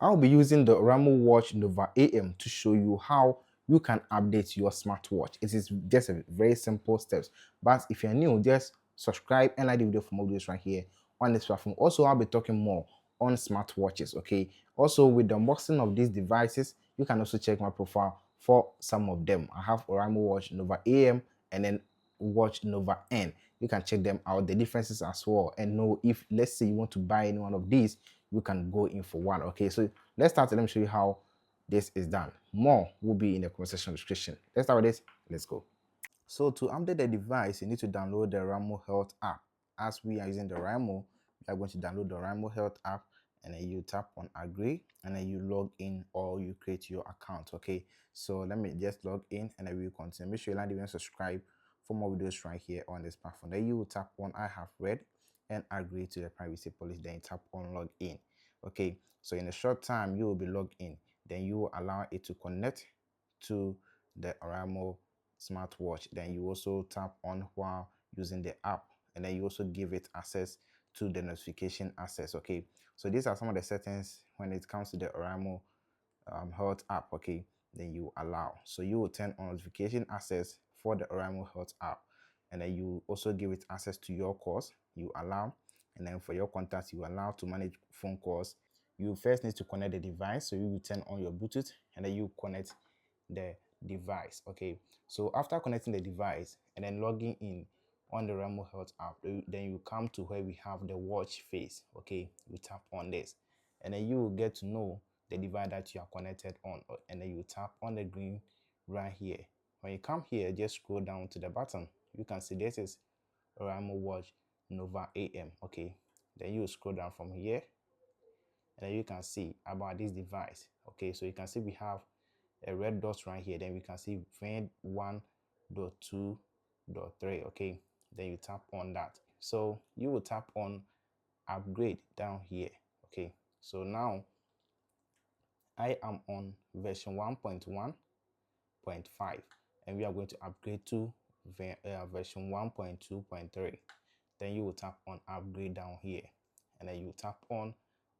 I'll be using the Oraimo Watch Nova AM to show you how you can update your smartwatch. It is just a very simple steps. But if you're new, just subscribe and like the video for more videos right here on this platform. Also, I'll be talking more on smartwatches. Okay. Also, with the unboxing of these devices, you can also check my profile for some of them. I have Oraimo Watch Nova AM and then Watch Nova N. You can check them out, the differences as well, and know if, let's say, you want to buy any one of these, you can go in for one. Okay, so let's start. Let me show you how this is done. More will be in the comment section description. Let's start with this. Let's go. So to update the device, you need to download the Oraimo Health app. As we are using the Oraimo, we are going to download the Oraimo Health app, and then you tap on agree, and then you log in or you create your account. Okay, so let me just log in and then we will continue. Make sure you like and subscribe for more videos right here on this platform. Then you will tap on I have read and agree to the privacy policy. Then you tap on log in. Okay, so in a short time you will be logged in. Then you will allow it to connect to the Oraimo smartwatch. Then you also tap on while using the app, and then you also give it access to the notification access. Okay, so these are some of the settings when it comes to the Oraimo Health app. Okay, then you allow, so you will turn on notification access for the Oraimo Health app, and then you also give it access to your calls. You allow, and then for your contacts, you allow to manage phone calls. You first need to connect the device, so you will turn on your Bluetooth, and then you connect the device. Okay, so after connecting the device and then logging in on the Oraimo Health app, then you come to where we have the watch face. Okay, you tap on this, and then you will get to know the device that you are connected on, and then you tap on the green right here. When you come here, just scroll down to the bottom. You can see this is Oraimo Watch Nova AM. Okay, then you scroll down from here, and then you can see about this device. Okay, so you can see we have a red dot right here. Then we can see VEN 1.2.3. okay, then you tap on that. So you will tap on upgrade down here. Okay, so now I am on version 1.1.5, and we are going to upgrade to version 1.2.3. Then you will tap on upgrade down here, and then you tap on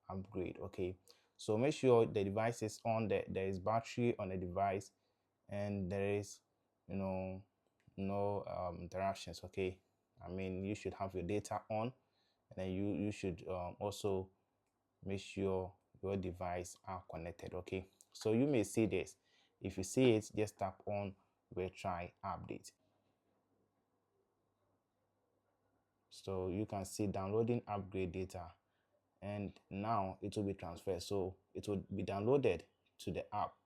upgrade. Okay, so make sure the device is on. There is battery on the device, and there is no interruptions. Okay, I mean, you should have your data on, and then you should also make sure your device are connected. Okay, so you may see this. If you see it, just tap on retry update. So you can see downloading upgrade data, and now it will be transferred. So it will be downloaded to the app,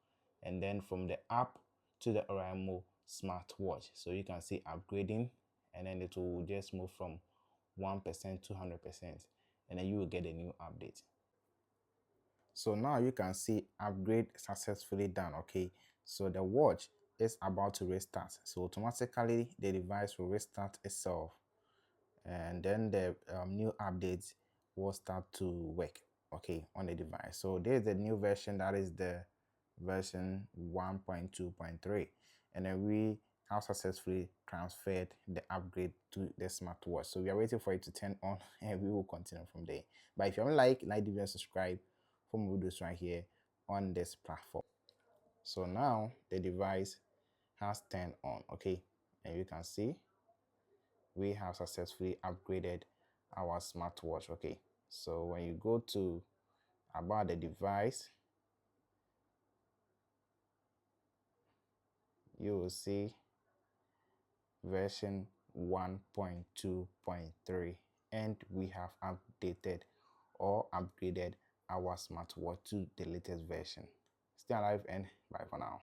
and then from the app to the Oraimo smartwatch. So you can see upgrading, and then it will just move from 1% to 100%, and then you will get a new update. So now you can see upgrade successfully done. Okay, so the watch is about to restart, so automatically the device will restart itself, and then the new updates will start to work, okay, on the device. So there's the new version, that is the version 1.2.3, and then we have successfully transferred the upgrade to the smartwatch. So we are waiting for it to turn on and we will continue from there. But if you don't like the video, subscribe for more videos right here on this platform. So now the device has turned on, okay, and you can see we have successfully upgraded our smartwatch. Okay, so when you go to about the device, you will see version 1.2.3, and we have updated or upgraded our smartwatch to the latest version. Stay alive and bye for now.